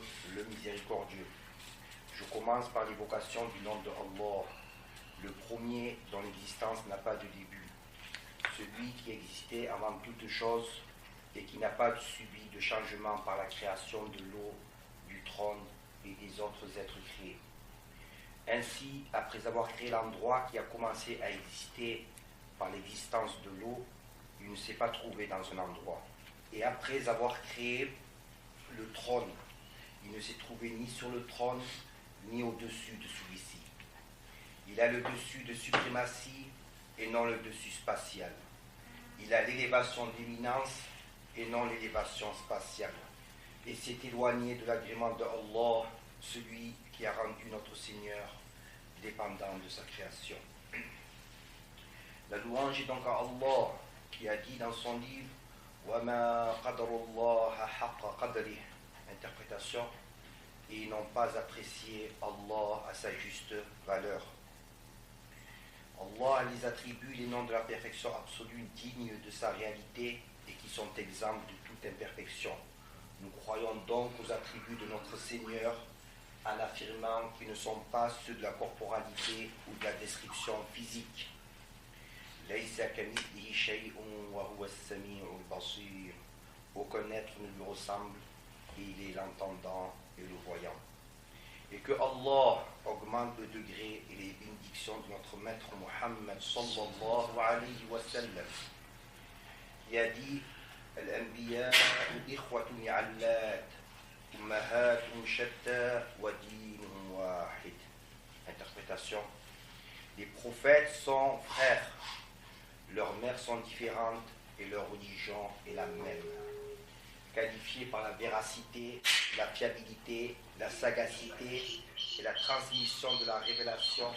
Dieu, le miséricordieux. Je commence par l'évocation du nom de Allah, le premier dont l'existence n'a pas de début, celui qui existait avant toute chose et qui n'a pas subi de changement par la création de l'eau, du trône et des autres êtres créés. Ainsi, après avoir créé l'endroit qui a commencé à exister par l'existence de l'eau, il ne s'est pas trouvé dans un endroit. Et après avoir créé le trône, il ne s'est trouvé ni sur le trône, ni au-dessus de celui-ci. Il a le dessus de suprématie et non le dessus spatial. Il a l'élévation d'éminence et non l'élévation spatiale. Et s'est éloigné de l'agrément de Allah, celui qui a rendu notre Seigneur dépendant de sa création. La louange est donc à Allah, qui a dit dans son livre وَمَا قَدَرُ اللَّهَ حَقَّ قَدْرِهِ, interprétation, et ils n'ont pas apprécié Allah à sa juste valeur. Allah les attribue les noms de la perfection absolue dignes de sa réalité et qui sont exempts de toute imperfection. Nous croyons donc aux attributs de notre Seigneur en affirmant qu'ils ne sont pas ceux de la corporalité ou de la description physique. Aucun être ne lui ressemble et il est l'entendant et le voyant. Et que Allah augmente le degré et les bénédictions de notre maître Muhammad sallallahu alayhi wa sallam, qui a dit Al-Anbiya ikhwatun ya'allat ummahatun shatta wa dinun wahid. Interprétation. Les prophètes sont frères, leurs mères sont différentes et leur religion est la même. Qualifiés par la véracité, la fiabilité, la sagacité et la transmission de la révélation,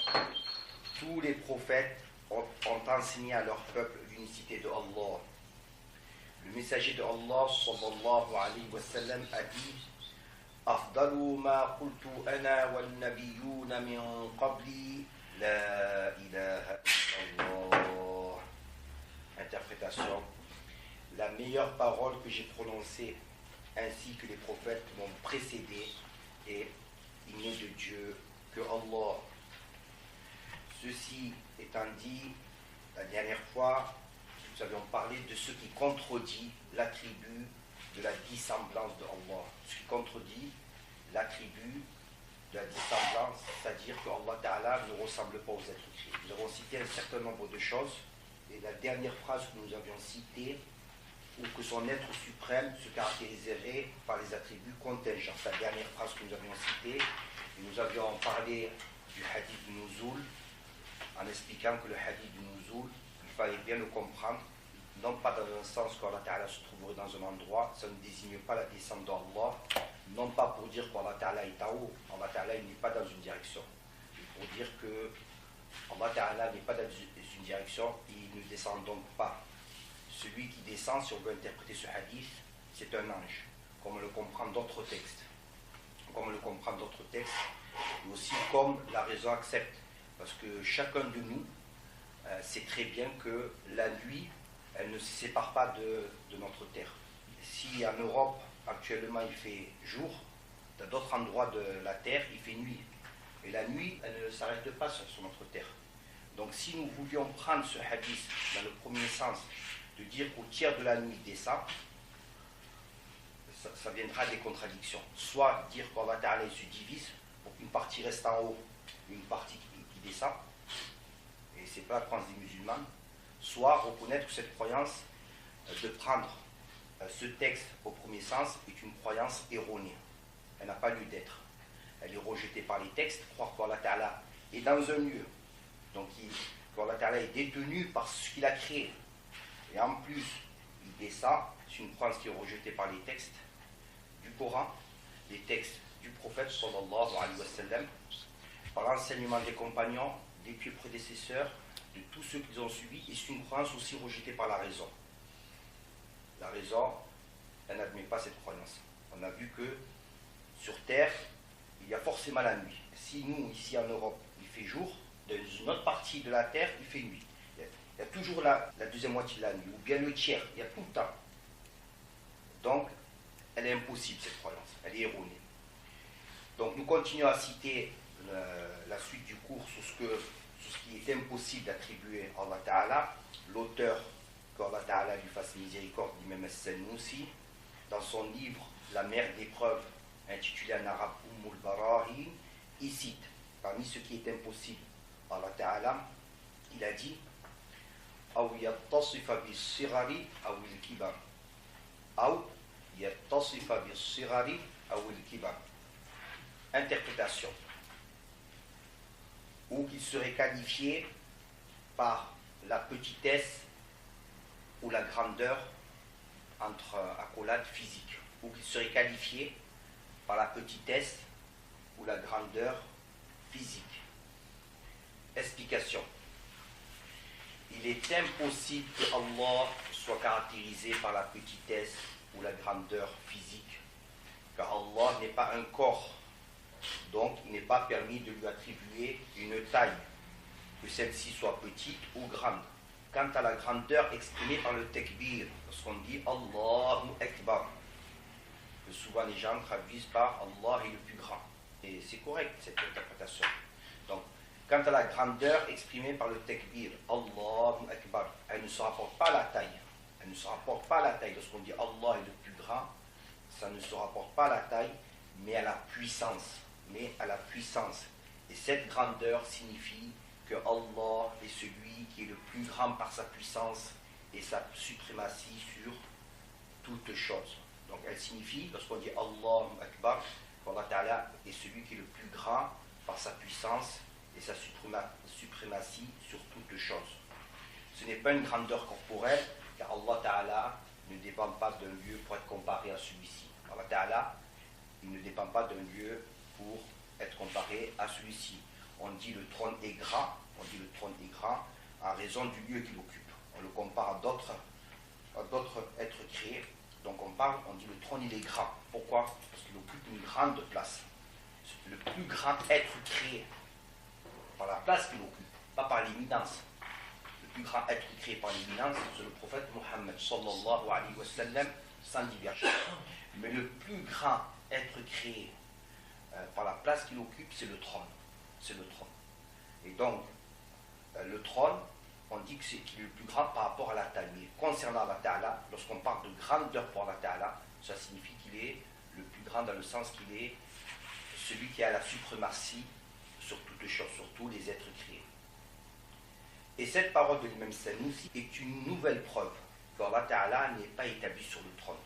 tous les prophètes ont enseigné à leur peuple l'unicité de Allah. Le messager de Allah sallallahu alayhi wa sallam a dit Afdalu ma qultu ana wal nabiyyuna min qabli la ilaha illallah. Interprétation. La meilleure parole que j'ai prononcée, ainsi que les prophètes qui m'ont précédé, est il n'est de Dieu que Allah. Ceci étant dit, la dernière fois, nous avions parlé de ce qui contredit l'attribut de la dissemblance de Allah. Ce qui contredit l'attribut de la dissemblance, c'est-à-dire que Allah Ta'ala ne ressemble pas aux êtres créés. Nous avons cité un certain nombre de choses, et la dernière phrase que nous avions citée, ou que son être suprême se caractériserait par les attributs contingents. La dernière phrase que nous avions citée, et nous avions parlé du hadith du Nuzul, en expliquant que le hadith du Nuzul, il fallait bien le comprendre, non pas dans un sens qu'Allah Ta'ala se trouverait dans un endroit, ça ne désigne pas la descente d'Allah, non pas pour dire qu'Allah Ta'ala est en haut, Allah Ta'ala n'est pas dans une direction, mais pour dire que Allah Ta'ala n'est pas dans une direction, et il ne descend donc pas. Celui qui descend, si on veut interpréter ce hadith, c'est un ange, comme on le comprend d'autres textes. Comme on le comprend d'autres textes, et aussi comme la raison accepte. Parce que chacun de nous sait très bien que la nuit, elle ne se sépare pas de notre terre. Si en Europe, actuellement, il fait jour, dans d'autres endroits de la terre, il fait nuit. Et la nuit, elle ne s'arrête pas sur notre terre. Donc si nous voulions prendre ce hadith dans le premier sens, de dire qu'au tiers de la nuit il descend, ça viendra des contradictions. Soit dire qu'Allah Ta'ala se divise, pour qu'une partie reste en haut, une partie qui descend, et c'est pas la croyance des musulmans, soit reconnaître que cette croyance de prendre ce texte au premier sens est une croyance erronée. Elle n'a pas lieu d'être. Elle est rejetée par les textes, croire qu'Allah Ta'ala est dans un lieu, donc qu'Allah Ta'ala est détenu par ce qu'il a créé. Et en plus, il descend, c'est une croyance qui est rejetée par les textes du Coran, les textes du prophète sallallahu alayhi wa sallam, par l'enseignement des compagnons, des pieux prédécesseurs, de tous ceux qu'ils ont suivis, et c'est une croyance aussi rejetée par la raison. La raison, elle n'admet pas cette croyance. On a vu que sur Terre, il y a forcément la nuit. Si nous, ici en Europe, il fait jour, dans une autre partie de la Terre, il fait nuit. Il y a toujours la deuxième moitié de la nuit, ou bien le tiers, il y a tout le temps. Donc, elle est impossible cette croyance, elle est erronée. Donc nous continuons à citer la suite du cours sur ce qui est impossible d'attribuer à Allah Ta'ala. L'auteur, qu'Allah Ta'ala lui fasse miséricorde, l'imam As-Sanusi, dans son livre La mer d'épreuves, intitulé en arabe Ummul Barahi, il cite, parmi ce qui est impossible à Allah Ta'ala, il a dit أو يتصف بالصغر أو الكبر أو يتصف بالصغر أو الكبر. Interprétation. Ou qu'il serait qualifié par la petitesse ou la grandeur entre accolades physiques. Ou qu'il serait qualifié par la petitesse ou la grandeur physique. Explication. Il est impossible que Allah soit caractérisé par la petitesse ou la grandeur physique, car Allah n'est pas un corps, donc il n'est pas permis de lui attribuer une taille, que celle-ci soit petite ou grande. Quant à la grandeur exprimée par le takbir, lorsqu'on dit Allahu Akbar, que souvent les gens traduisent par Allah est le plus grand, et c'est correct cette interprétation. Donc, quant à la grandeur exprimée par le takbir, Allahu Akbar, elle ne se rapporte pas à la taille. Elle ne se rapporte pas à la taille. Lorsqu'on dit Allah est le plus grand, ça ne se rapporte pas à la taille, mais à la puissance. Mais à la puissance. Et cette grandeur signifie que Allah est celui qui est le plus grand par sa puissance et sa suprématie sur toute chose. Donc elle signifie, lorsqu'on dit Allahu Akbar, qu'Allah Ta'ala est celui qui est le plus grand par sa puissance et sa suprématie sur toute chose. Ce n'est pas une grandeur corporelle, car Allah Ta'ala ne dépend pas d'un lieu pour être comparé à celui-ci. Allah Ta'ala, il ne dépend pas d'un lieu pour être comparé à celui-ci. On dit le trône est grand, en raison du lieu qu'il occupe. On le compare à d'autres êtres créés. Donc on dit le trône il est grand. Pourquoi? Parce qu'il occupe une grande place. C'est le plus grand être créé par la place qu'il occupe, pas par l'éminence. Le plus grand être créé par l'éminence, c'est le prophète Mohammed sallallahu alayhi wa sallam, sans divergence. Mais le plus grand être créé par la place qu'il occupe, c'est le trône. C'est le trône. Et donc, le trône, on dit qu'il est le plus grand par rapport à la taille. Mais concernant Allah Ta'ala, lorsqu'on parle de grandeur pour Allah Ta'ala, ça signifie qu'il est le plus grand dans le sens qu'il est celui qui a la suprématie sur toutes choses, sur tous les êtres créés. Et cette parole de l'imam Sanusi est une nouvelle preuve qu'Allah Ta'ala n'est pas établi sur le trône.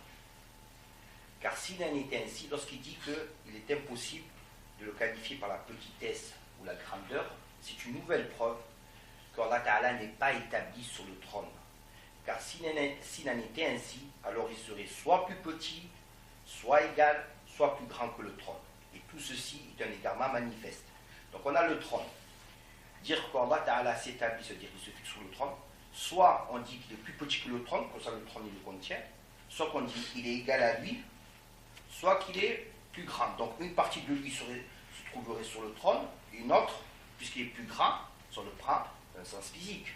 Car s'il en était ainsi, lorsqu'il dit qu'il est impossible de le qualifier par la petitesse ou la grandeur, c'est une nouvelle preuve qu'Allah Ta'ala n'est pas établi sur le trône. Car s'il en était ainsi, alors il serait soit plus petit, soit égal, soit plus grand que le trône. Et tout ceci est un égarement manifeste. Donc on a le trône. Dire qu'Allah Ta'ala s'établit, c'est-à-dire qu'il se fixe sur le trône, soit on dit qu'il est plus petit que le trône, comme ça le trône il le contient, soit qu'on dit qu'il est égal à lui, soit qu'il est plus grand. Donc une partie de lui se trouverait sur le trône, et une autre, puisqu'il est plus grand, si on le prend dans un sens physique.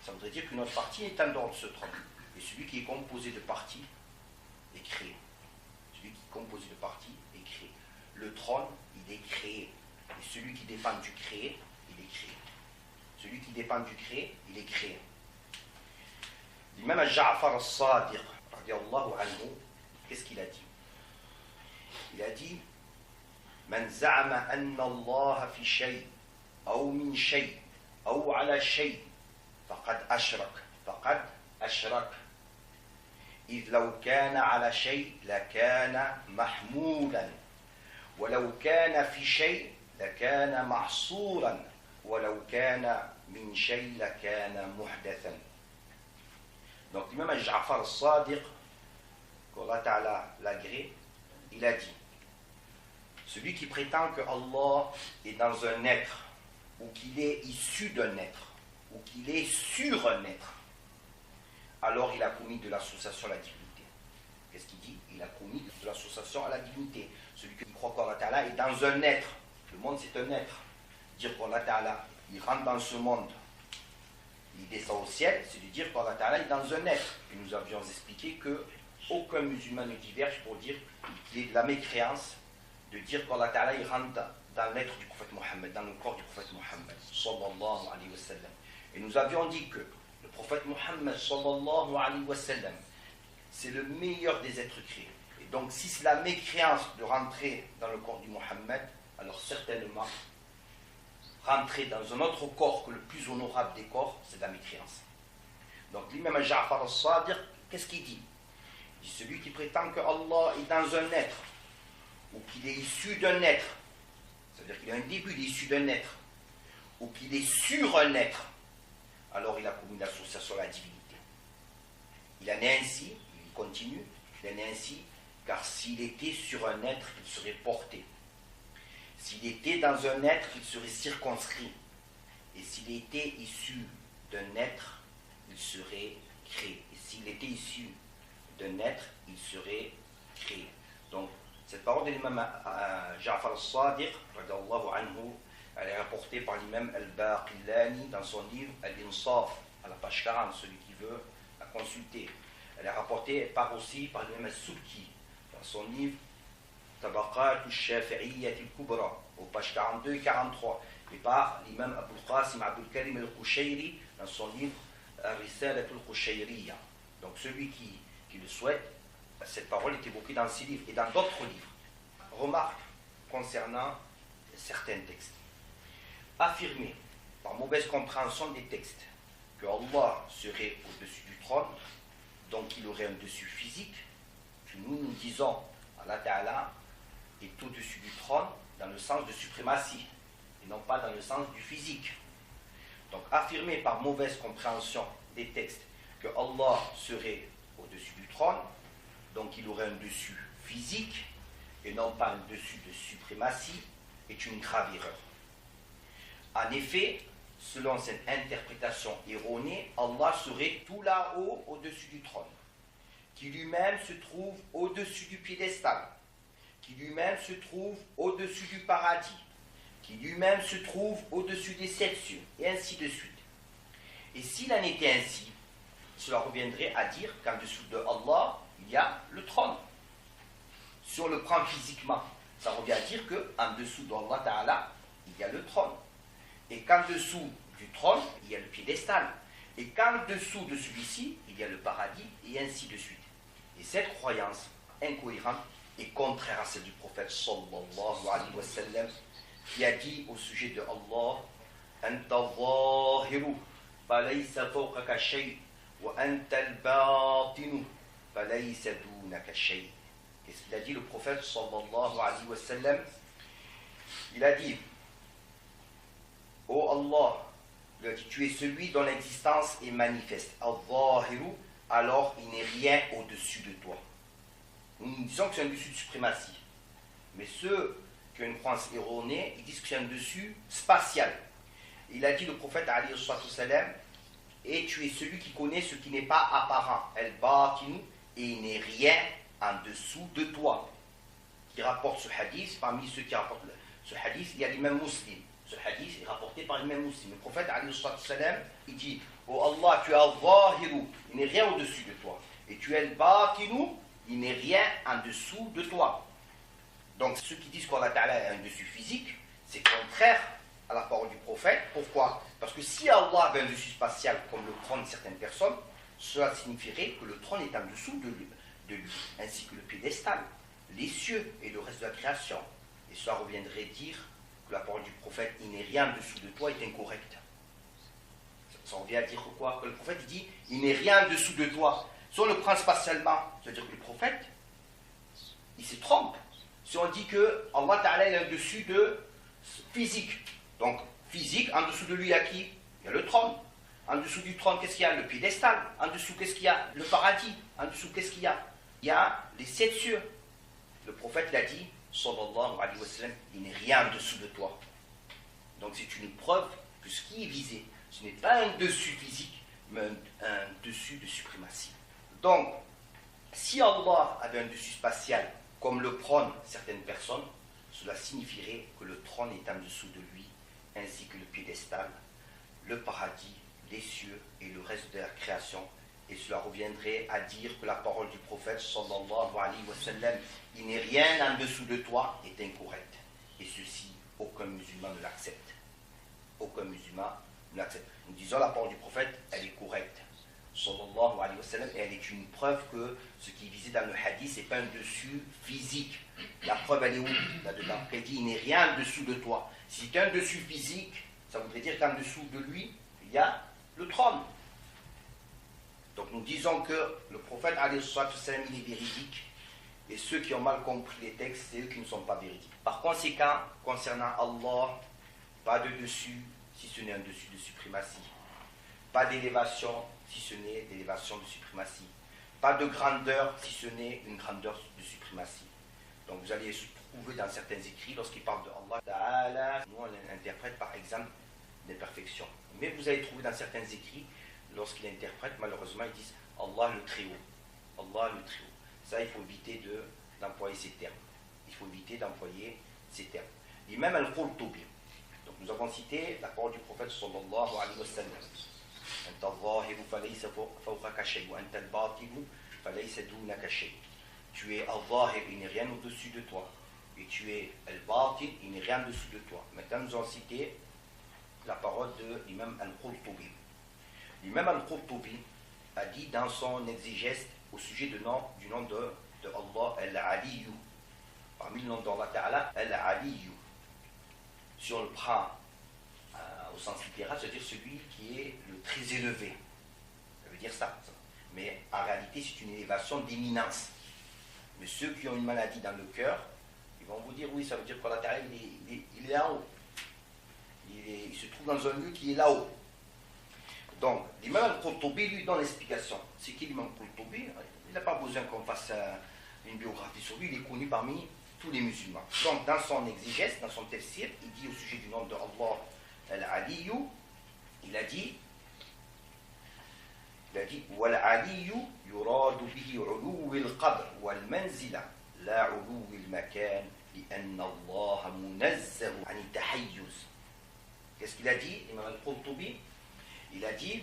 Ça voudrait dire qu'une autre partie est en dehors de ce trône. Et celui qui est composé de parties est créé. Celui qui est composé de parties est créé. Le trône, il est créé. Et celui qui dépend du créé, il est créé. Celui qui dépend du créé, il est créé. L'imam Ja'far al-Sadiq, radiyallahu anhu, qu'est-ce qu'il a dit? Il a dit من زعم أن الله في شيء أو من شيء أو على شيء فقد أشرك إذ لو كان على شيء لكان محمولا ولو كان في شيء لكان محصورا ولو كان من شيء لكان محدثا. Donc l'imam Ja'far al-Sadiq, qu'Allah Ta'ala l'agrée, il a dit: celui qui prétend que Allah est dans un être, ou qu'il est issu d'un être, ou qu'il est sur un être, alors il a commis de l'association à la divinité. Qu'est-ce qu'il dit? Il a commis de l'association à la divinité. Celui qui croit qu'Allah Ta'ala est dans un être, le monde c'est un être. Dire qu'Allah Ta'ala, il rentre dans ce monde, il descend au ciel, c'est de dire qu'Allah Ta'ala est dans un être. Et nous avions expliqué que aucun musulman ne diverge pour dire qu'il est de la mécréance de dire qu'Allah Ta'ala il rentre dans l'être du prophète Mohammed, dans le corps du prophète Mohammed, sallallahu alayhi wa sallam. Et nous avions dit que le prophète Mohammed, sallallahu alayhi wa sallam, c'est le meilleur des êtres créés. Et donc, si c'est la mécréance de rentrer dans le corps du Mohammed, alors certainement, rentrer dans un autre corps que le plus honorable des corps, c'est de la mécréance. Donc, l'imam Ja'far al-Sadiq, qu'est-ce qu'il dit? Il dit celui qui prétend que Allah est dans un être, ou qu'il est issu d'un être, c'est-à-dire qu'il a un début, il est issu d'un être, ou qu'il est sur un être, alors il a commis l'association à la divinité. Il en est ainsi, il continue, il en est ainsi, car s'il était sur un être, il serait porté. S'il était dans un être, il serait circonscrit. Et s'il était issu d'un être, il serait créé. Et s'il était issu d'un être, il serait créé. Donc, cette parole de l'imam Ja'far al-Sadiq, elle est rapportée par l'imam al-Baqillani dans son livre Al-Insaf, à la page 40, celui qui veut la consulter. Elle est rapportée aussi par l'imam al-Subki, dans son livre Tabaqat al-Shafi'iyyat al-Kubra, aux pages 42 et 43, et par l'imam Abul Qasim Abdul Karim al-Qushayri, dans son livre Al-Risalat al-Qushayriya. Donc celui qui le souhaite, cette parole est évoquée dans ces livres et dans d'autres livres. Remarque concernant certains textes. Affirmer, par mauvaise compréhension des textes, que Allah serait au-dessus du trône, donc il aurait un dessus physique, que nous disons Allah Ta'ala est au-dessus du trône dans le sens de suprématie, et non pas dans le sens du physique. Donc affirmer par mauvaise compréhension des textes que Allah serait au-dessus du trône, donc il aurait un dessus physique et non pas un dessus de suprématie, est une grave erreur. En effet, selon cette interprétation erronée, Allah serait tout là-haut au-dessus du trône, qui lui-même se trouve au-dessus du piédestal, qui lui-même se trouve au-dessus du paradis, qui lui-même se trouve au-dessus des 7 cieux, et ainsi de suite. Et s'il en était ainsi, cela reviendrait à dire qu'en dessous de Allah, il y a le trône. Si on le prend physiquement, ça revient à dire qu'en dessous d'Allah Ta'ala, il y a le trône. Et qu'en dessous du trône, il y a le piédestal. Et qu'en dessous de celui-ci, il y a le paradis, et ainsi de suite. Et cette croyance incohérente est contraire à celle du prophète sallallahu alayhi wa sallam, qui a dit au sujet de Allah, Anta zahiru, falaysa fawqaka shay, wa anta al-batinu, falaysa dunaka shay. Qu'est-ce qu'il a dit le prophète sallallahu alayhi wa sallam? Il a dit, oh Allah, il a dit, tu es celui dont l'existence est manifeste. Al-Zahiru, alors il n'est rien au-dessus de toi. Nous disons que c'est un dessus de suprématie. Mais ceux qui ont une croyance erronée, ils disent que c'est un dessus spatial. Il a dit le prophète alayhi salam, et tu es celui qui connaît ce qui n'est pas apparent. El-Batinu, et il n'est rien en dessous de toi. Qui rapporte ce hadith, parmi ceux qui rapportent ce hadith, il y a l'imam Muslim. Ce hadith est rapporté par l'imam Muslim. Le prophète alayhi salam, il dit, oh Allah, tu es al-Zahiru, il n'est rien au-dessus de toi. Et tu es al-Batinu, il n'est rien en dessous de toi. Donc ceux qui disent qu'Allah Ta'ala a un dessus physique, c'est contraire à la parole du prophète. Pourquoi? Parce que si Allah avait un dessus spatial, comme le prônent certaines personnes, cela signifierait que le trône est en dessous de lui, ainsi que le piédestal, les cieux et le reste de la création. Et cela reviendrait dire que la parole du prophète, il n'est rien en dessous de toi, est incorrecte. Ça revient à dire quoi? Que le prophète dit, il n'est rien en dessous de toi. Si on le prend spatialement, c'est-à-dire que le prophète, il se trompe. Si on dit que Allah Ta'ala est un dessus de physique, donc physique, en dessous de lui, il y a qui? Il y a le trône. En dessous du trône, qu'est-ce qu'il y a? Le piédestal. En dessous, qu'est-ce qu'il y a? Le paradis. En dessous, qu'est-ce qu'il y a? Il y a les 7 cieux. Le prophète l'a dit, sallallahu alayhi wa sallam, il n'est rien en dessous de toi. Donc c'est une preuve que ce qui est visé, ce n'est pas un dessus physique, mais un dessus de suprématie. Donc, si Allah avait un dessus spatial, comme le prônent certaines personnes, cela signifierait que le trône est en dessous de lui, ainsi que le piédestal, le paradis, les cieux et le reste de la création, et cela reviendrait à dire que la parole du prophète sallallahu alayhi wa sallam, il n'est rien en dessous de toi, est incorrecte. Et ceci, aucun musulman ne l'accepte. Aucun musulman ne l'accepte. Nous disons la parole du prophète, elle est correcte. Sallallahu alayhi wa sallam, et elle est une preuve que ce qui est visé dans le hadith, ce n'est pas un dessus physique. La preuve, elle est où? Là-dedans. Elle dit, il n'est rien en dessous de toi. Si c'est un dessus physique, ça voudrait dire qu'en dessous de lui, il y a le trône. Donc nous disons que le prophète alayhi salam, il est véridique, et ceux qui ont mal compris les textes, c'est eux qui ne sont pas véridiques. Par conséquent, concernant Allah, pas de dessus, si ce n'est un dessus de suprématie. Pas d'élévation, si ce n'est d'élévation de suprématie. Pas de grandeur, si ce n'est une grandeur de suprématie. Donc vous allez trouver dans certains écrits, lorsqu'ils parlent de Allah Ta'ala, nous on l'interprète par exemple d'imperfection. Mais vous allez trouver dans certains écrits, lorsqu'ils interprètent, malheureusement, ils disent Allah le Très-Haut. Allah le Très-Haut. Ça, il faut éviter d'employer ces termes. Il faut éviter d'employer ces termes. L'imam al-Qurtubi. Donc nous avons cité la parole du prophète sallallahu alayhi wa sallam. أنت الظاهر فليس فوقك شيء وأنت الباطن فليس دونك شيء. Tu es al-Zahir, il n'est rien au-dessus de toi. Et tu es al-Batin, il n'est rien au-dessus de toi. Maintenant, nous avons cité la parole de l'imam al-Qurtubi. L'imam al-Qurtubi a dit dans son exégèse au sujet du nom de Allah, Al-Aliyu. Parmi le nom d'Allah Ta'ala, Al-Aliyu. Si on le prend au sens littéral, c'est-à-dire celui qui est le très élevé. Ça veut dire ça. Mais en réalité, c'est une élévation d'éminence. Mais ceux qui ont une maladie dans le cœur, ils vont vous dire, oui, ça veut dire qu'Allah Ta'ala, il est là-haut. Il se trouve dans un lieu qui est là-haut. Donc, l'imam al-Qurtubi lui donne l'explication. C'est qui l'imam al-Qurtubi? Il n'a pas besoin qu'on fasse une biographie sur lui, il est connu parmi tous les musulmans. Donc, dans son exégèse, dans son tafsir, il dit au sujet du nom de Allah al-Aliyu, il a dit وَالْعَلِيُّ يُرَادُ بِهِ عُلُوِّ الْقَدْرِ وَالْمَنْزِلَةِ لَا عُلُوِّ الْمَكَانِ لِأَنَّ اللَّهَ مُنَزَّهُ عَنِ التَّحَيُّزِ. Qu'est-ce qu'il a dit, l'imam al-Qurtubi? Il a dit,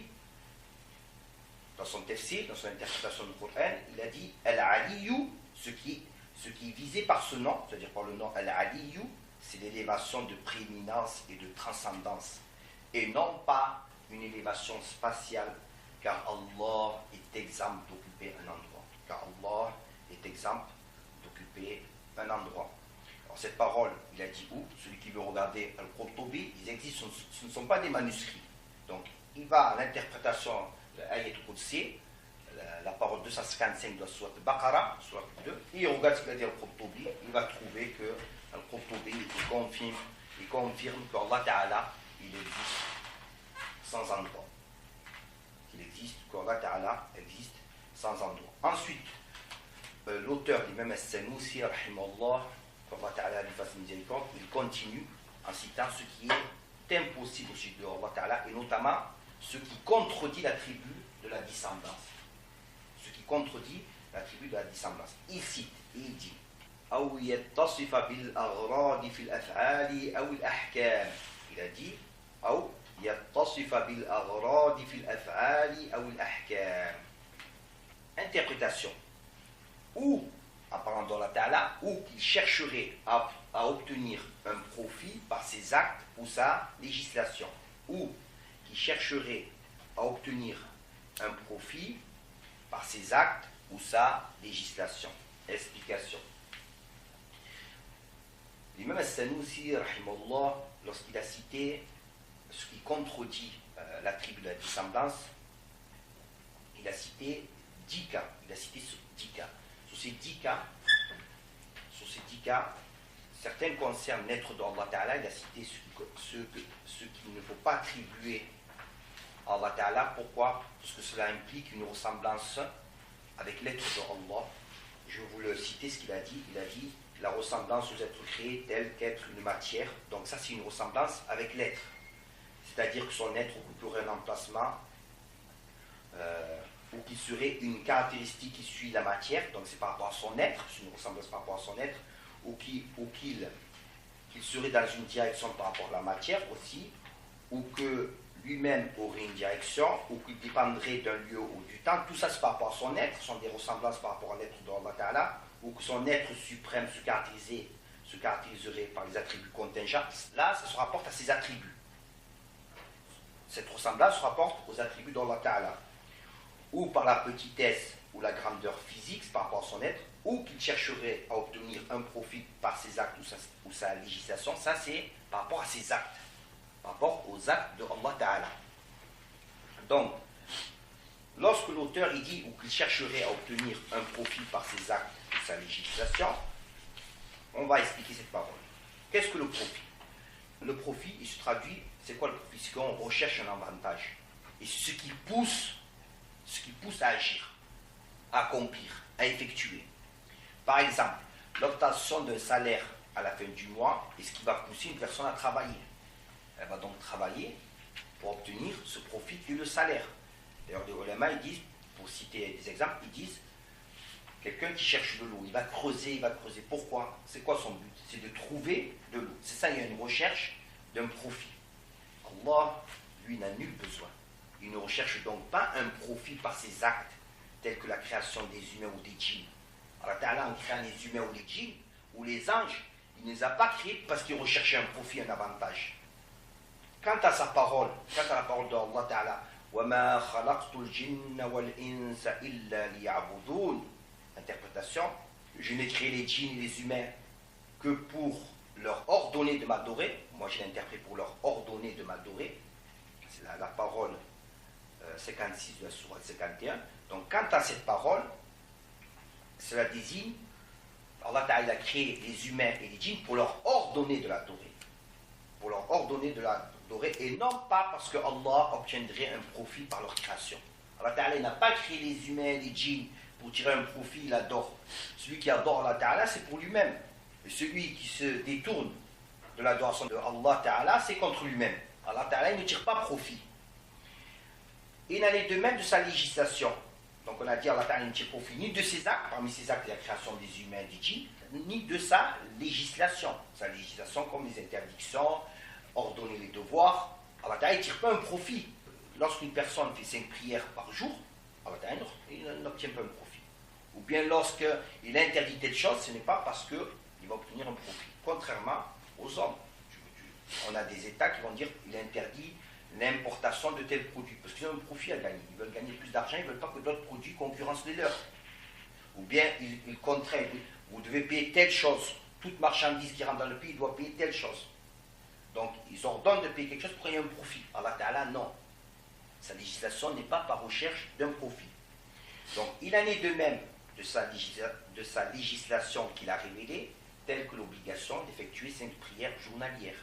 dans son tafsir, dans son interprétation du Coran, il a dit Al-Aliyu, ce qui est visé par ce nom, c'est-à-dire par le nom Al-Aliyu, c'est l'élévation de prééminence et de transcendance, et non pas une élévation spatiale, car Allah est exempt d'occuper un endroit. Car Allah est exempt d'occuper un endroit. Alors cette parole, il a dit où? Celui qui veut regarder Al-Qurtubi, ils existent, ce ne sont pas des manuscrits. Donc, il va à l'interprétation de l'ayat Qudsi, la parole 255 de la sourate Baqara, sourate 2, et il regarde ce qu'il a dit Al-Qurtubi, il va trouver que Al-Qurtubi confirme qu'Allah Ta'ala, il existe sans endroit. Qu'il existe, qu'Allah Ta'ala existe sans endroit. Ensuite, l'auteur, l'imam As-Sanusi, rahimallah, qu'Allah Ta'ala lui fasse miséricorde, il continue en citant ce qui est impossible au sujet de Allah Ta'ala, et notamment ce qui contredit l'attribut de la dissemblance. Ce qui contredit l'attribut de la dissemblance. Il cite et il dit أو يتصف بالأغراض في الأفعال أو الأحكام. Il a dit أو يتصف بالأغراض في الأفعال أو الأحكام. Interprétation. Ou, en parlant d'Allah Ta'ala, ou qu'il chercherait à obtenir un profit par ses actes ou sa législation. Ou qui chercherait à obtenir un profit par ses actes ou sa législation. Explication. L'imam As-Sanusi, rahimallah, lorsqu'il a cité ce qui contredit l'attribut de la dissemblance, il a cité 10 cas. Il a cité 10 cas. Sur ces 10 cas, certains concernent l'être d'Allah Ta'ala. Il a cité ce qu'il ne faut pas attribuer à Allah Ta'ala. Pourquoi? Parce que cela implique une ressemblance avec l'être d'Allah. Je vais vous le citer ce qu'il a dit. Il a dit la ressemblance aux êtres créés telle qu'être une matière. Donc ça, c'est une ressemblance avec l'être. C'est-à-dire que son être occuperait un emplacement ou qu'il serait une caractéristique qui suit la matière. Donc c'est par rapport à son être, c'est une ressemblance par rapport à son être, ou qu'il serait dans une direction par rapport à la matière aussi, ou que lui-même aurait une direction ou qu'il dépendrait d'un lieu ou du temps. Tout ça, c'est par rapport à son être, ce sont des ressemblances par rapport à l'être d'Allah Ta'ala, ou que son être suprême se caractériserait par les attributs contingents. Là, ça se rapporte à ses attributs. Cette ressemblance se rapporte aux attributs d'Allah Ta'ala. Ou par la petitesse ou la grandeur physique par rapport à son être, ou qu'il chercherait à obtenir un profit par ses actes ou sa législation. Ça, c'est par rapport à ses actes, par rapport aux actes de Allah Ta'ala. Donc, lorsque l'auteur il dit ou qu'il chercherait à obtenir un profit par ses actes ou sa législation, on va expliquer cette parole. Qu'est-ce que le profit? Le profit, il se traduit, c'est quoi le profit? C'est qu'on recherche un avantage. Et c'est ce qui pousse à agir, à accomplir, à effectuer. Par exemple, l'obtention d'un salaire à la fin du mois est ce qui va pousser une personne à travailler. Elle va donc travailler pour obtenir ce profit et le salaire. D'ailleurs, les ulama, ils disent, pour citer des exemples, ils disent quelqu'un qui cherche de l'eau, il va creuser. Pourquoi? C'est quoi son but? C'est de trouver de l'eau. C'est ça, il y a une recherche d'un profit. Allah, lui, n'a nul besoin. Il ne recherche donc pas un profit par ses actes, tels que la création des humains ou des djinns. Allah Ta'ala, en créant les humains ou les djinns, ou les anges, il ne les a pas créés parce qu'ils recherchaient un profit, un avantage. Quant à sa parole, quant à la parole d'Allah Ta'ala, وَمَا خَلَقْتُ الْجِنَّ وَالْإِنسَ إِلَّا لِيَعْبُدُونَ. Interprétation, je n'ai créé les djinns et les humains que pour leur ordonner de m'adorer. Moi, je l'interprète pour leur ordonner de m'adorer. C'est la parole 56 de la sourate 51. Donc, quant à cette parole, cela désigne, Allah Ta'ala a créé les humains et les djinns pour leur ordonner de l'adorer. Pour leur ordonner de l'adorer, et non pas parce que Allah obtiendrait un profit par leur création. Allah Ta'ala n'a pas créé les humains et les djinns pour tirer un profit, il adore. Celui qui adore Allah Ta'ala, c'est pour lui-même. Et celui qui se détourne de l'adoration de Allah Ta'ala, c'est contre lui-même. Allah Ta'ala, il ne tire pas profit. Et il en est de même de sa législation. Donc on a dit Allah Ta'ala ne tire profit ni de ses actes, parmi ses actes, la création des humains et des djinns, ni de sa législation. Sa législation comme les interdictions, ordonner les devoirs. Allah Ta'ala ne tire pas un profit. Lorsqu'une personne fait 5 prières par jour, Allah Ta'ala n'obtient pas un profit. Ou bien lorsqu'il interdit telle chose, ce n'est pas parce qu'il va obtenir un profit. Contrairement aux hommes. On a des États qui vont dire qu'il interdit l'importation de tels produits, parce qu'ils ont un profit à gagner. Ils veulent gagner plus d'argent, ils ne veulent pas que d'autres produits concurrencent les leurs. Ou bien ils contraignent, vous devez payer telle chose. Toute marchandise qui rentre dans le pays doit payer telle chose. Donc ils ordonnent de payer quelque chose pour qu'il y ait un profit. Allah Ta'ala, non. Sa législation n'est pas par recherche d'un profit. Donc il en est de même de sa législation qu'il a révélée, telle que l'obligation d'effectuer 5 prières journalières,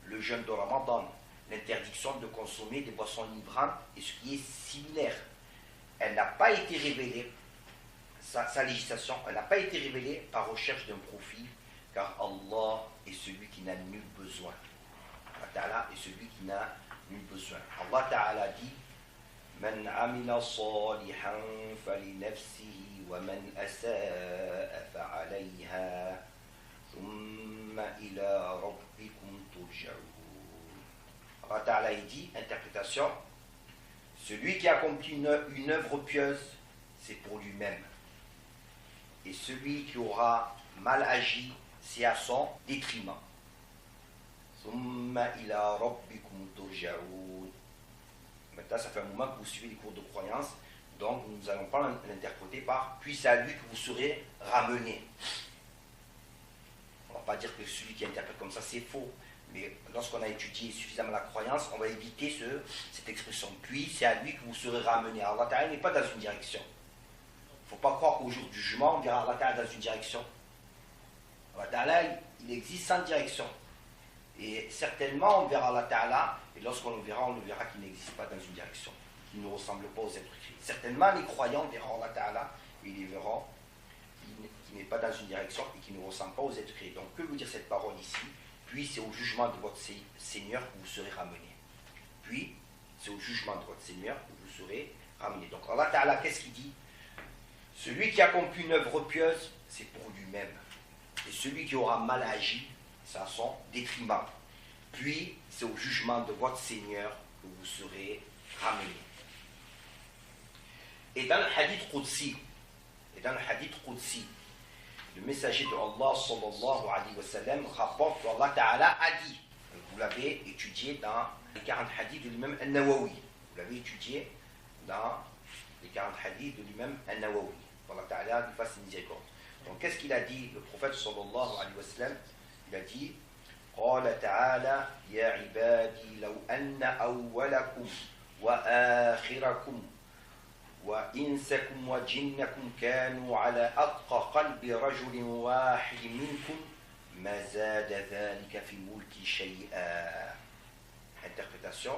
le jeûne de Ramadan, l'interdiction de consommer des boissons livrantes et ce qui est similaire. Elle n'a pas été révélée, sa législation, elle n'a pas été révélée par recherche d'un profit, car Allah est celui qui n'a nul besoin. Allah Ta'ala est celui qui n'a nul besoin. Allah Ta'ala dit من عمل صالحا فلنفسه ومن أساء فعليها ثم إلى ربكم ترجعون. Allah Ta'ala dit, interprétation, celui qui accomplit une œuvre pieuse, c'est pour lui-même. Et celui qui aura mal agi, c'est à son détriment. ثم إلى ربكم ترجعون. Maintenant, ça fait un moment que vous suivez les cours de croyance, donc nous n'allons pas l'interpréter par « puis c'est à lui que vous serez ramenés ». On ne va pas dire que celui qui interprète comme ça, c'est faux. Mais lorsqu'on a étudié suffisamment la croyance, on va éviter cette expression « puis c'est à lui que vous serez ramenés ». Allah Ta'ala n'est pas dans une direction. Il ne faut pas croire qu'au jour du jugement, on verra Allah Ta'ala dans une direction. Allah Ta'ala, il existe sans direction. Et certainement, on verra Allah Ta'ala, et lorsqu'on le verra qu'il n'existe pas dans une direction, qu'il ne ressemble pas aux êtres créés. Certainement, les croyants verront Allah Ta'ala, et ils verront qu'il n'est pas dans une direction et qu'il ne ressemble pas aux êtres créés. Donc, que veut dire cette parole ici? Puis, c'est au jugement de votre Seigneur que vous serez ramenés. Puis, c'est au jugement de votre Seigneur que vous serez ramenés. Donc, Allah Ta'ala, qu'est-ce qu'il dit? Celui qui accomplit une œuvre pieuse, c'est pour lui-même. Et celui qui aura mal agi, c'est à son détriment. Puis, c'est au jugement de votre Seigneur que vous serez ramenés. Et dans le hadith Qudsi, le messager de Allah sallallahu alayhi wa sallam rapporte qu'Allah Ta'ala a dit, vous l'avez étudié dans les 40 hadiths de l'imam Al-Nawawi, vous l'avez étudié dans les 40 hadiths de l'imam Al-Nawawi, Allah Ta'ala lui fasse miséricorde. Donc qu'est-ce qu'il a dit le prophète sallallahu alayhi wa sallam? Il a dit قال تعالى يا عبادي لو أن أولكم وآخركم وإنسكم وجنكم كانوا على أتقى قلب رجل واحد منكم ما زاد ذلك في ملكي شيئا. Interprétation.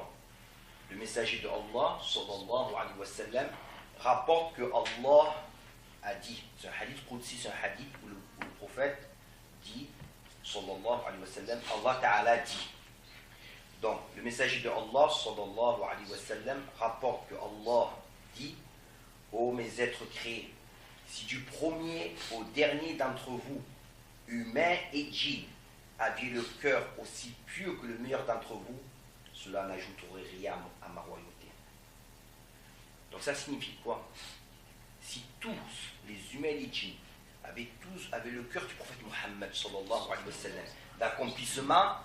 Le messager de Allah sallallahu alayhi wa sallam rapporte que Allah a dit, c'est un hadith Qudsi, c'est un hadith où le prophète dit sallallahu alayhi wa sallam, Allah Ta'ala dit. Donc, le messager de Allah sallallahu alayhi wa sallam rapporte que Allah dit: ô mes êtres créés, si du premier au dernier d'entre vous, humains et djinns, aviez le cœur aussi pieux que le meilleur d'entre vous, cela n'ajouterait rien à ma royauté. Donc ça signifie quoi? Si tous les humains et les djinns avaient le cœur du prophète Mohammed sallallahu alayhi wa sallam, d'accomplissement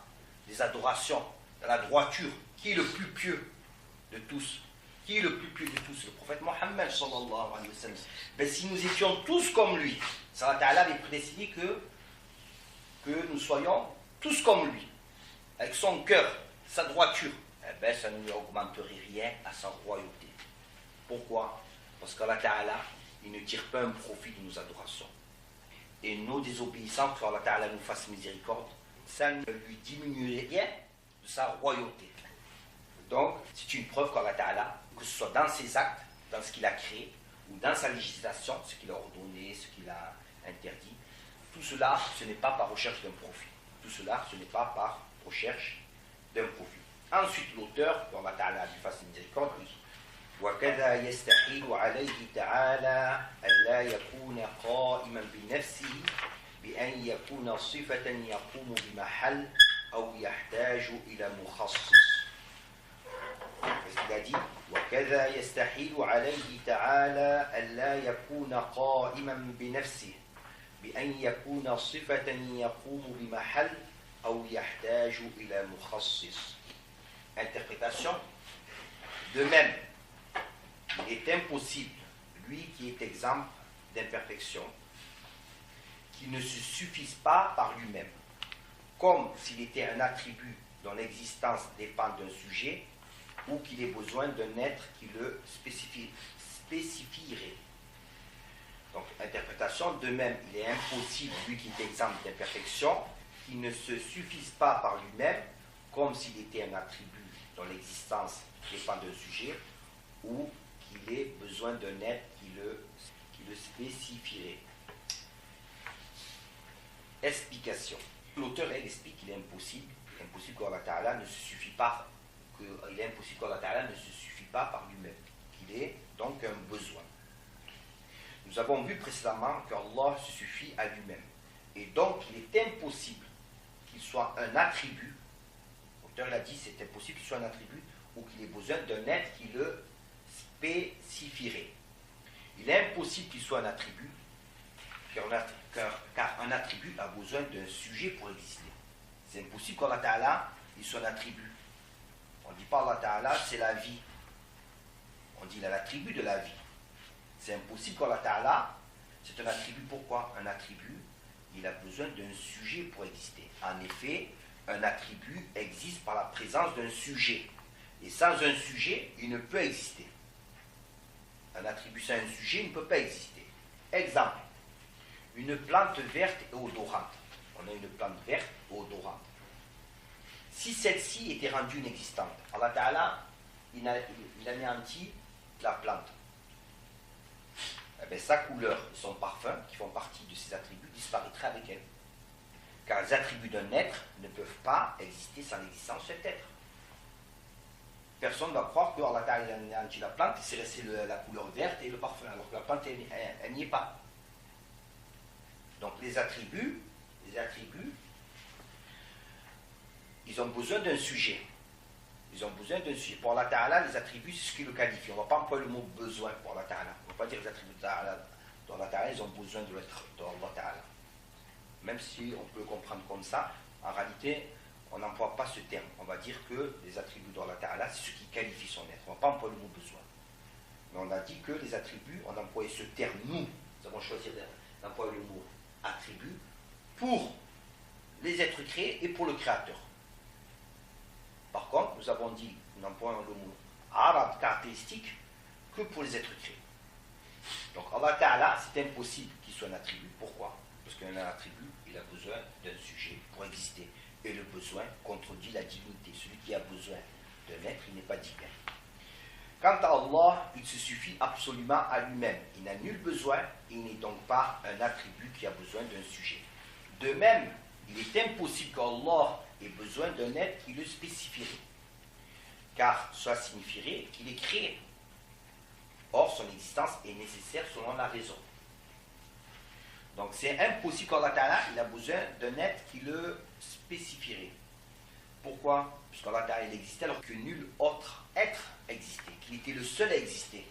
des adorations, dans la droiture, qui est le plus pieux de tous? Qui est le plus pieux de tous? Le prophète Mohammed sallallahu alayhi wa sallam. Ben, si nous étions tous comme lui, Allah Ta'ala avait prédestiné que nous soyons tous comme lui, avec son cœur, sa droiture, eh ben, ça ne lui augmenterait rien à sa royauté. Pourquoi? Parce qu'Allah Ta'ala, il ne tire pas un profit de nos adorations. Et nos désobéissances, qu'Allah Ta'ala nous fasse miséricorde, ça ne lui diminuerait rien de sa royauté. Donc, c'est une preuve qu'Allah Ta'ala, que ce soit dans ses actes, dans ce qu'il a créé, ou dans sa législation, ce qu'il a ordonné, ce qu'il a interdit, tout cela, ce n'est pas par recherche d'un profit. Tout cela, ce n'est pas par recherche d'un profit. Ensuite, l'auteur, qu'Allah Ta'ala lui fasse miséricorde, dit: وكذا يستحيل عليه تعالى ألا يكون قائما بنفسه بأن يكون صفة يقوم بمحل أو يحتاج إلى مخصص. Qu'est-ce qu'il a dit? وكذا يستحيل عليه تعالى ألا يكون قائما بنفسه بأن يكون صفة يقوم بمحل أو يحتاج إلى مخصص. Interprétation. De même, il est impossible, lui qui est exempt d'imperfection, qu'il ne se suffise pas par lui-même, comme s'il était un attribut dont l'existence dépend d'un sujet, ou qu'il ait besoin d'un être qui le spécifierait. Donc, interprétation, de même, il est impossible, lui qui est exempt d'imperfection, qu'il ne se suffise pas par lui-même, comme s'il était un attribut dont l'existence dépend d'un sujet, ou qu'il ait besoin d'un être qui le spécifierait. Explication. L'auteur, elle explique qu'il est impossible qu'Allah Ta'ala ne se suffit pas, qu'il est impossible qu'Allah Ta'ala ne se suffit pas par lui-même, qu'il est donc un besoin. Nous avons vu précédemment qu'Allah se suffit à lui-même, et donc il est impossible qu'il soit un attribut. L'auteur l'a dit, c'est impossible qu'il soit un attribut ou qu'il ait besoin d'un être qui le spécifierait. Il est impossible qu'il soit un attribut, car un attribut a besoin d'un sujet pour exister. C'est impossible qu'Allah Ta'ala il soit un attribut. On ne dit pas Allah Ta'ala c'est la vie. On dit il a l'attribut de la vie. C'est impossible qu'Allah Ta'ala c'est un attribut. Pourquoi? Un attribut, il a besoin d'un sujet pour exister. En effet, un attribut existe par la présence d'un sujet. Et sans un sujet, il ne peut exister. Un attribut sans un sujet ne peut pas exister. Exemple, une plante verte et odorante. On a une plante verte et odorante. Si celle-ci était rendue inexistante, Allah Ta'ala, il anéantit la plante. Eh bien, sa couleur et son parfum, qui font partie de ses attributs, disparaîtraient avec elle. Car les attributs d'un être ne peuvent pas exister sans l'existence de cet être. Personne ne va croire que Allah Ta'ala a anéanti la plante, c'est resté la couleur verte et le parfum, alors que la plante, elle n'y est pas. Donc les attributs, ils ont besoin d'un sujet. ils ont besoin d'un sujet. Pour Allah Ta'ala, les attributs, c'est ce qui le qualifie. On ne va pas employer le mot besoin pour Allah Ta'ala. On ne va pas dire les attributs d'Allah Ta'ala, ils ont besoin de l'être d'Allah Ta'ala. Même si on peut le comprendre comme ça, en réalité, on n'emploie pas ce terme. On va dire que les attributs d'Allah Ta'ala, c'est ce qui qualifie son être. On ne va pas employer le mot besoin. Mais on a dit que les attributs, on a employé ce terme, nous avons choisi d'employer le mot attribut pour les êtres créés et pour le créateur. Par contre, nous avons dit, nous employons le mot arabe caractéristique que pour les êtres créés. Donc Allah Ta'ala, c'est impossible qu'il soit un attribut. Pourquoi? Parce qu'un attribut, il a besoin d'un sujet pour exister. Et le besoin contredit la divinité. Celui qui a besoin d'un être, il n'est pas divin. Quant à Allah, il se suffit absolument à lui-même. Il n'a nul besoin, et il n'est donc pas un attribut qui a besoin d'un sujet. De même, il est impossible qu'Allah ait besoin d'un être qui le spécifierait, car cela signifierait qu'il est créé. Or, son existence est nécessaire selon la raison. Donc, c'est impossible qu'Allah Ta'ala il a besoin d'un être qui le spécifierait. Pourquoi? Parce qu'Allah Ta'ala il existait alors que nul autre être existait, qu'il était le seul à exister.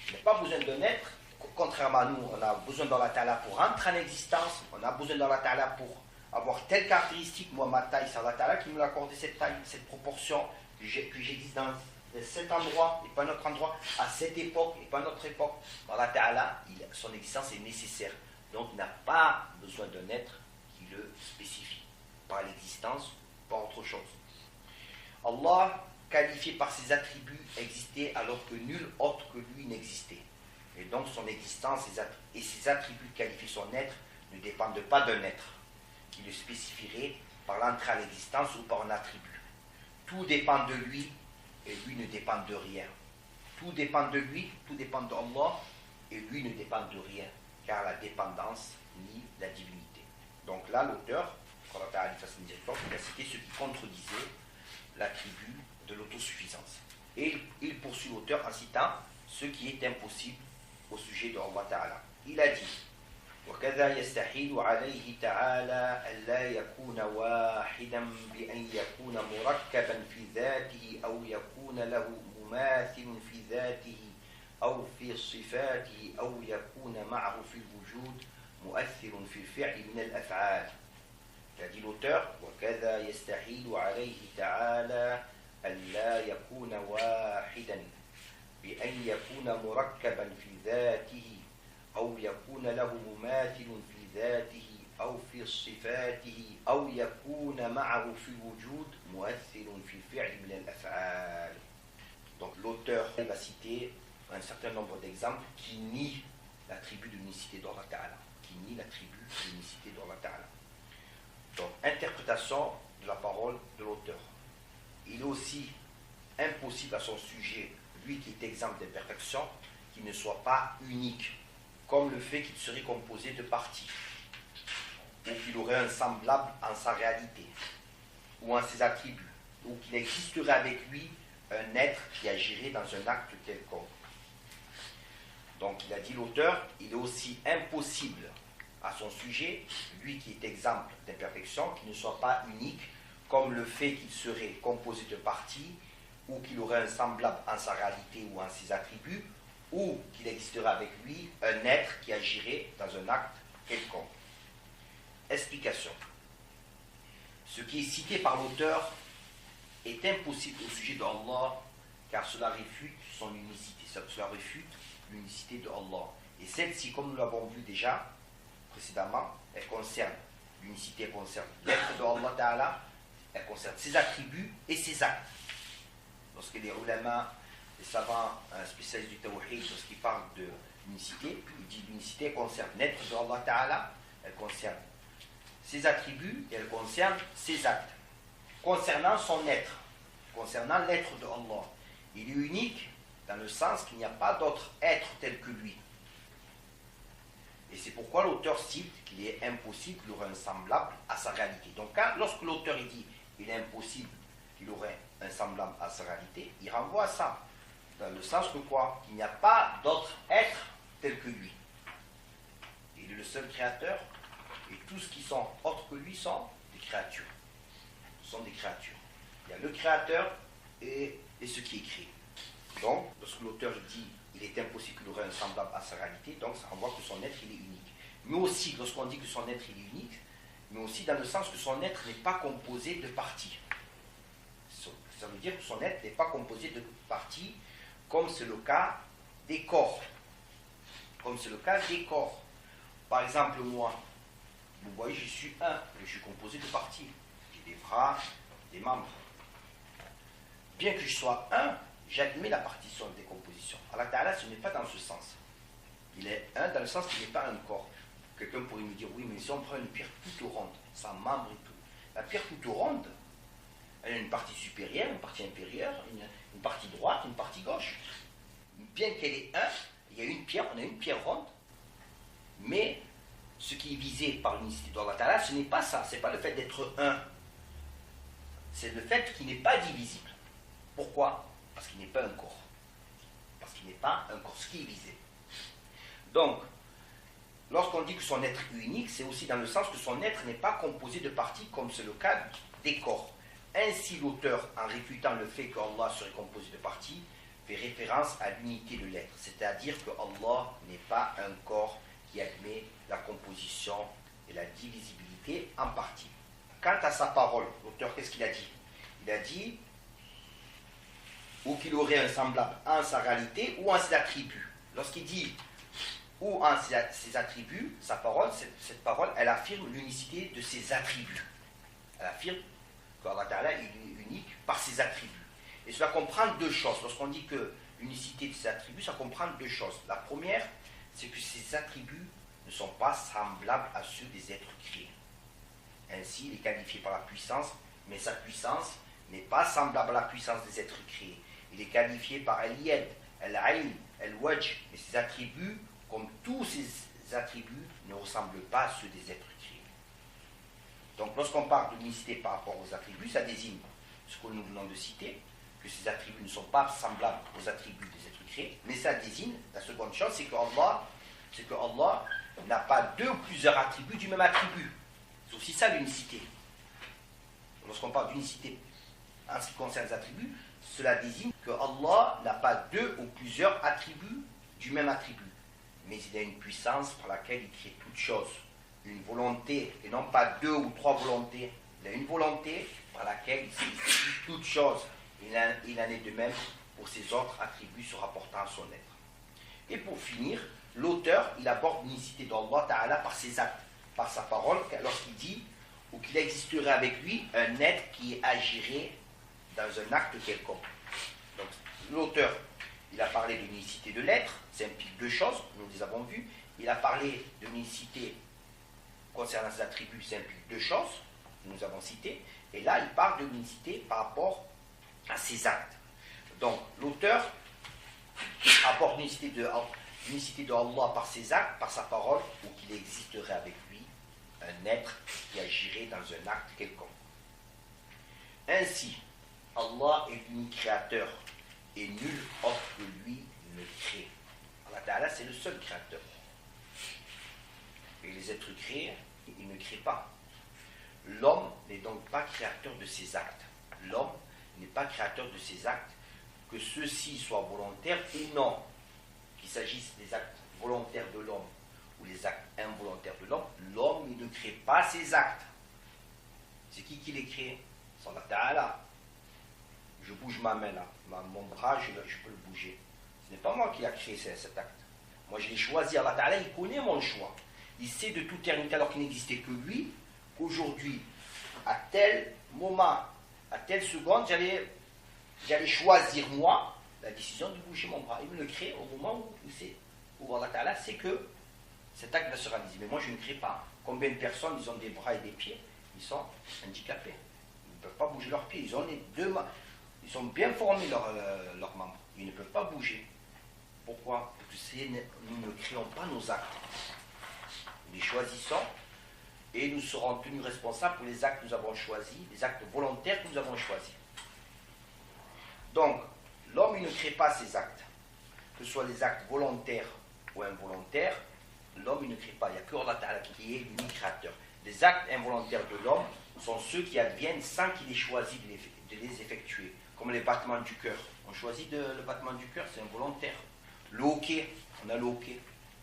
Il n'a pas besoin d'un être, contrairement à nous, on a besoin d'Allah Ta'ala pour entrer en existence, on a besoin d'Allah Ta'ala pour avoir telle caractéristique. Moi, ma taille, c'est Allah Ta'ala qui me l'a accordé cette taille, cette proportion, que j'existe dans cet endroit et pas un autre endroit, à cette époque et pas une autre époque. Allah Ta'ala, son existence est nécessaire. Donc, il n'a pas besoin d'un être qui le spécifie, par l'existence, par autre chose. Allah, qualifié par ses attributs, existait alors que nul autre que lui n'existait. Et donc, son existence et ses attributs qualifient son être ne dépendent pas d'un être qui le spécifierait par l'entrée à l'existence ou par un attribut. Tout dépend de lui et lui ne dépend de rien. Tout dépend de lui, tout dépend d'Allah et lui ne dépend de rien, car la dépendance nie la divinité. Donc là, l'auteur, il a cité ce qui contredisait l'attribut de l'autosuffisance. Et il poursuit l'auteur en citant ce qui est impossible au sujet de Allah Ta'ala. Il a dit وكذا يستحيل عليه تعالى ألا يكون واحدا بأن يكون مركبا في ذاته أو يكون له مماثل في ذاته أو في صفاته أو يكون معه في الوجود مؤثر في الفعل من الأفعال. qu'a dit l'auteur وكذا يستحيل عليه تعالى ألا يكون واحدا بأن يكون مركبا في ذاته أو يكون له مماثل في ذاته أو في صفاته أو يكون معه في الوجود مؤثر في الفعل من الأفعال. Donc l'auteur va citer un certain nombre d'exemples qui nient l'attribut de l'unicité d'Allah Ta'ala, qui nient l'attribut de l'unicité d'Allah Ta'ala. Donc interprétation de la parole de l'auteur. Il est aussi impossible à son sujet, lui qui est exempt d'imperfection, qu'il ne soit pas unique, comme le fait qu'il serait composé de parties, ou qu'il aurait un semblable en sa réalité, ou en ses attributs, ou qu'il existerait avec lui un être qui agirait dans un acte quelconque. Donc il a dit l'auteur, il est aussi impossible à son sujet, lui qui est exempt d'imperfection, qu'il ne soit pas unique, comme le fait qu'il serait composé de parties, ou qu'il aurait un semblable en sa réalité ou en ses attributs, ou qu'il existerait avec lui un être qui agirait dans un acte quelconque. Explication. Ce qui est cité par l'auteur est impossible au sujet d'Allah, car cela réfute son unicité, cela réfute l'unicité de Allah. Et celle-ci, comme nous l'avons vu déjà précédemment, elle concerne l'unicité, elle concerne l'être de Allah Ta'ala, elle concerne ses attributs et ses actes. Lorsque les ulama, les savants spécialistes du tawhid, lorsqu'ils parlent de l'unicité, ils disent l'unicité concerne l'être de Allah Ta'ala, elle concerne ses attributs et elle concerne ses actes. Concernant son être, concernant l'être de Allah, il est unique dans le sens qu'il n'y a pas d'autre être tel que lui. Et c'est pourquoi l'auteur cite qu'il est impossible qu'il aurait un semblable à sa réalité. Donc lorsque l'auteur dit qu'il est impossible qu'il aurait un semblable à sa réalité, il renvoie à ça. Dans le sens que quoi? Qu'il n'y a pas d'autre être tel que lui. Il est le seul créateur et tous ce qui sont autres que lui sont des créatures. Ce sont des créatures. Il y a le créateur et ce qui est créé. Donc, lorsque l'auteur dit il est impossible qu'il aurait un semblable à sa réalité, donc ça renvoie que son être il est unique. Mais aussi, lorsqu'on dit que son être il est unique, mais aussi dans le sens que son être n'est pas composé de parties. Ça veut dire que son être n'est pas composé de parties, comme c'est le cas des corps. Comme c'est le cas des corps. Par exemple, moi, vous voyez, je suis un, je suis composé de parties. J'ai des bras, des membres. Bien que je sois un, j'admets la partition de décomposition. Allah Ta'ala, ce n'est pas dans ce sens. Il est un dans le sens qu'il n'est pas un corps. Quelqu'un pourrait me dire, oui, mais si on prend une pierre toute ronde, sans membre et tout, la pierre toute ronde, elle a une partie supérieure, une partie inférieure, une partie droite, une partie gauche. Bien qu'elle ait un, il y a une pierre, on a une pierre ronde, mais ce qui est visé par l'unicité d'Allah Ta'ala, ce n'est pas ça, ce n'est pas le fait d'être un, c'est le fait qu'il n'est pas divisible. Pourquoi? Parce qu'il n'est pas un corps. Parce qu'il n'est pas un corps, ce qui est visé. Donc, lorsqu'on dit que son être est unique, c'est aussi dans le sens que son être n'est pas composé de parties, comme c'est le cas des corps. Ainsi, l'auteur, en réfutant le fait qu'Allah serait composé de parties, fait référence à l'unité de l'être, c'est-à-dire que Allah n'est pas un corps qui admet la composition et la divisibilité en parties. Quant à sa parole, l'auteur, qu'est-ce qu'il a dit? Il a dit ou qu'il aurait un semblable en sa réalité ou en ses attributs. Lorsqu'il dit ou en ses attributs, sa parole, cette parole, elle affirme l'unicité de ses attributs. Elle affirme qu'Allah Ta'ala est unique par ses attributs. Et cela comprend deux choses. Lorsqu'on dit que l'unicité de ses attributs, ça comprend deux choses. La première, c'est que ses attributs ne sont pas semblables à ceux des êtres créés. Ainsi, il est qualifié par la puissance, mais sa puissance n'est pas semblable à la puissance des êtres créés. Il est qualifié par Al-Yad, Al-Ayn, Al-Wajh, mais ses attributs, comme tous ces attributs, ne ressemblent pas à ceux des êtres créés. Donc, lorsqu'on parle de l'unicité par rapport aux attributs, ça désigne ce que nous venons de citer, que ces attributs ne sont pas semblables aux attributs des êtres créés, mais ça désigne, la seconde chose, c'est que Allah n'a pas deux ou plusieurs attributs du même attribut. C'est aussi ça l'unicité. Lorsqu'on parle d'unicité en ce qui concerne les attributs, cela désigne que Allah n'a pas deux ou plusieurs attributs du même attribut, mais il a une puissance par laquelle il crée toutes choses, une volonté, et non pas deux ou trois volontés. Il a une volonté par laquelle il crée toutes choses. Il en est de même pour ses autres attributs se rapportant à son être. Et pour finir, l'auteur, il aborde l'unicité d'Allah Ta'ala par ses actes, par sa parole, lorsqu'il dit ou qu'il existerait avec lui un être qui agirait dans un acte quelconque. Donc, l'auteur, il a parlé de l'unicité de l'être, ça implique deux choses, nous les avons vues. Il a parlé de l'unicité concernant ses attributs, ça implique deux choses, nous avons citées. Et là, il parle de l'unicité par rapport à ses actes. Donc, l'auteur apporte l'unicité de Allah par ses actes, par sa parole, ou qu'il existerait avec lui un être qui agirait dans un acte quelconque. Ainsi, Allah est l'unique créateur et nul autre que lui ne crée. Allah Ta'ala, c'est le seul créateur. Et les êtres créés, ils ne créent pas. L'homme n'est donc pas créateur de ses actes. L'homme n'est pas créateur de ses actes, que ceux-ci soient volontaires ou non. Qu'il s'agisse des actes volontaires de l'homme ou les actes involontaires de l'homme, l'homme ne crée pas ses actes. C'est qui les crée? C'est Allah Ta'ala. Je bouge ma main là, mon bras, je peux le bouger. Ce n'est pas moi qui a créé cet acte. Moi je l'ai choisi. Allah Ta'ala, il connaît mon choix. Il sait de toute éternité, alors qu'il n'existait que lui, qu'aujourd'hui, à tel moment, à telle seconde, j'allais choisir moi la décision de bouger mon bras. Il me le crée au moment où Allah Ta'ala sait que cet acte va se réaliser. Mais moi je ne crée pas. Combien de personnes, ils ont des bras et des pieds, ils sont handicapés. Ils ne peuvent pas bouger leurs pieds. Ils ont les deux mains. Ils sont bien formés leurs membres. Ils ne peuvent pas bouger. Pourquoi? Parce que nous ne créons pas nos actes. Nous les choisissons et nous serons tenus responsables pour les actes que nous avons choisis, les actes volontaires que nous avons choisis. Donc, l'homme, il ne crée pas ses actes. Que ce soit les actes volontaires ou involontaires, l'homme, il ne crée pas. Il n'y a que Allah Ta'ala qui est l'unique créateur. Les actes involontaires de l'homme sont ceux qui adviennent sans qu'il ait choisi de les effectuer. comme les battements du cœur. On choisit le battement du cœur, c'est involontaire. Le hoquet, on a le hoquet,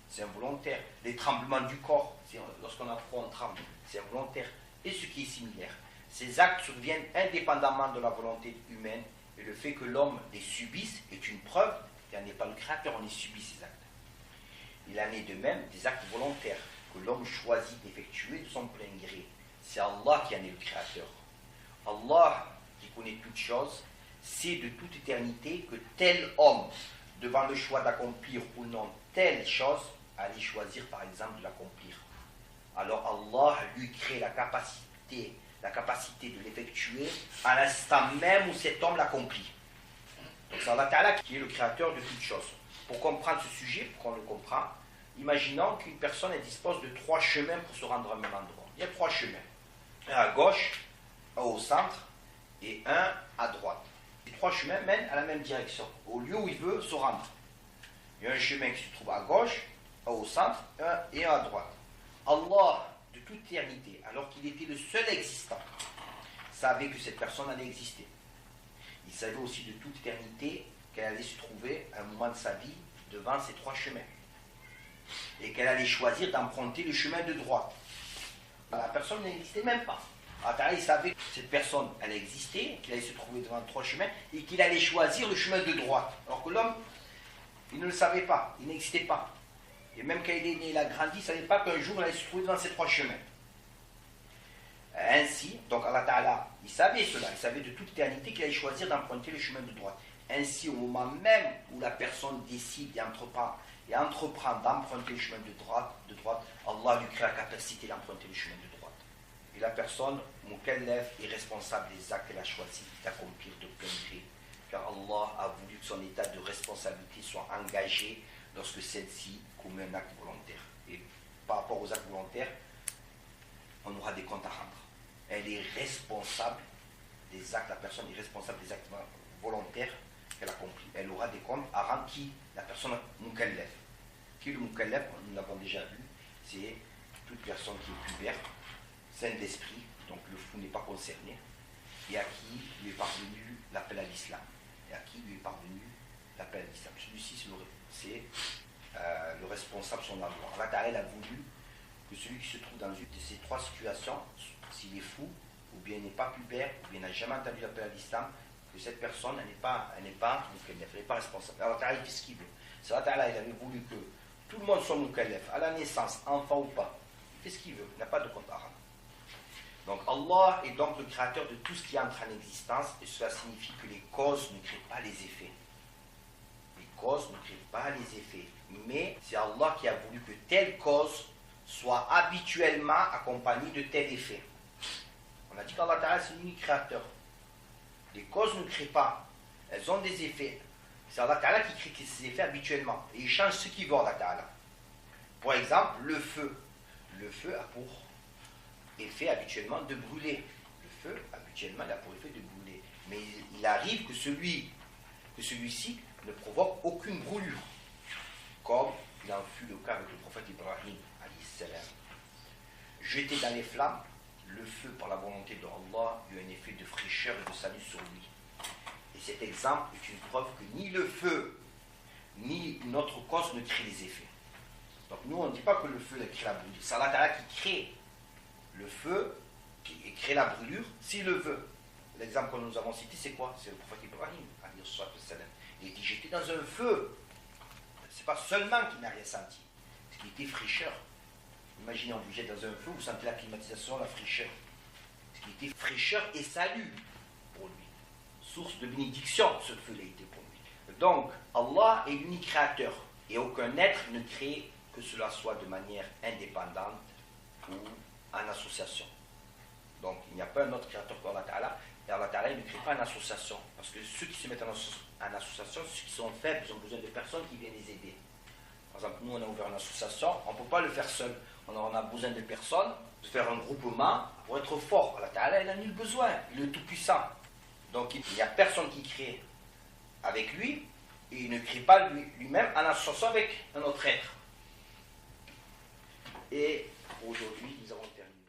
c'est involontaire. Les tremblements du corps, lorsqu'on a froid, on tremble, c'est involontaire. Et ce qui est similaire. Ces actes surviennent indépendamment de la volonté humaine, et le fait que l'homme les subisse est une preuve qu'il n'est pas le créateur, on les subit ces actes. Il en est de même des actes volontaires que l'homme choisit d'effectuer de son plein gré. C'est Allah qui en est le créateur. Allah, qui connaît toutes choses, sait de toute éternité que tel homme, devant le choix d'accomplir ou non telle chose, allait choisir par exemple de l'accomplir. Alors Allah lui crée la capacité de l'effectuer à l'instant même où cet homme l'accomplit. Donc c'est Allah Ta'ala qui est le créateur de toutes choses. Pour comprendre ce sujet, pour qu'on le comprenne, imaginons qu'une personne dispose de 3 chemins pour se rendre à un même endroit. Il y a 3 chemins. Un à gauche, un au centre et un à droite. Les 3 chemins mènent à la même direction, au lieu où il veut se rendre. Il y a un chemin qui se trouve à gauche, un au centre et un à droite. Allah, de toute éternité, alors qu'il était le seul existant, savait que cette personne allait exister. Il savait aussi de toute éternité qu'elle allait se trouver à un moment de sa vie devant ces 3 chemins. Et qu'elle allait choisir d'emprunter le chemin de droite. La personne n'existait même pas. Alors, il savait que cette personne, elle existait, qu'il allait se trouver devant 3 chemins, et qu'il allait choisir le chemin de droite. Alors que l'homme, il ne le savait pas, il n'existait pas. Et même quand il est né, il a grandi, il ne savait pas qu'un jour, il allait se trouver devant ces 3 chemins. Ainsi, donc Allah Ta'ala, il savait cela, il savait de toute éternité qu'il allait choisir d'emprunter le chemin de droite. Ainsi, au moment même où la personne décide et entreprend d'emprunter le chemin de droite, Allah lui crée la capacité d'emprunter le chemin de droite. Et la personne, mukallaf, est responsable des actes qu'elle a choisi d'accomplir de plein gré. Car Allah a voulu que son état de responsabilité soit engagé lorsque celle-ci commet un acte volontaire. Et par rapport aux actes volontaires, on aura des comptes à rendre. Elle est responsable des actes, la personne est responsable des actes volontaires qu'elle accomplit. Elle aura des comptes à rendre qui? La personne mukallaf. Qui est le mukallaf? Nous l'avons déjà vu, c'est toute personne qui est pubère, saine d'esprit, donc le fou n'est pas concerné, et à qui lui est parvenu l'appel à l'islam. Et à qui lui est parvenu l'appel à l'islam. Celui-ci, c'est le responsable, son Allah. Allah Ta'ala a voulu que celui qui se trouve dans une de ces 3 situations, s'il est fou, ou bien n'est pas pubère, ou bien n'a jamais entendu l'appel à l'islam, que cette personne, elle n'est pas responsable. Alors Allah Ta'ala fait ce qu'il veut. C'est Allah Ta'ala, il avait voulu que tout le monde soit mukallaf, à la naissance, enfant ou pas. Il fait ce qu'il veut, il n'a pas de compte à rendre. Donc Allah est donc le créateur de tout ce qui entre en existence, et cela signifie que les causes ne créent pas les effets. Les causes ne créent pas les effets. Mais c'est Allah qui a voulu que telle cause soit habituellement accompagnée de tel effet. On a dit qu'Allah Ta'ala c'est l'unique créateur. Les causes ne créent pas, elles ont des effets. C'est Allah Ta'ala qui crée ces effets habituellement. Et il change ce qu'il veut, Allah Ta'ala. Par exemple, le feu. Le feu a pour effet habituellement de brûler. Le feu, habituellement, il a pour effet de brûler. Mais il arrive que celui-ci ne provoque aucune brûlure. Comme il en fut le cas avec le prophète Ibrahim, alayhi salam. Jeté dans les flammes, le feu, par la volonté de Allah, eut un effet de fraîcheur et de salut sur lui. Et cet exemple est une preuve que ni le feu, ni une autre cause ne crée les effets. Donc nous, on ne dit pas que le feu crée la brûlure. C'est Allah Ta'ala qui crée le feu, qui crée la brûlure, s'il le veut. L'exemple que nous avons cité, c'est quoi? C'est le prophète Ibrahim, alayhi salam. Il était jeté dans un feu. C'est pas seulement qu'il n'a rien senti, c'est qu'il était fraîcheur. Imaginez, on vous jette dans un feu, vous sentez la climatisation, la fraîcheur. Ce qui était fraîcheur et salut pour lui. Source de bénédiction, ce feu-là était pour lui. Donc, Allah est l'unique créateur. Et aucun être ne crée que cela soit de manière indépendante ou en association. Donc, il n'y a pas un autre créateur qu'Allah Ta'ala. Et Allah Ta'ala, il ne crée pas en association. Parce que ceux qui se mettent en association, ceux qui sont faibles, ils ont besoin de personnes qui viennent les aider. Par exemple, nous, on a ouvert une association, on ne peut pas le faire seul. On a besoin de personnes, de faire un groupement pour être fort. Allah Ta'ala, il n'a nul besoin, il est tout-puissant. Donc, il n'y a personne qui crée avec lui, et il ne crée pas lui-même en association avec un autre être. Et aujourd'hui, nous avons terminé.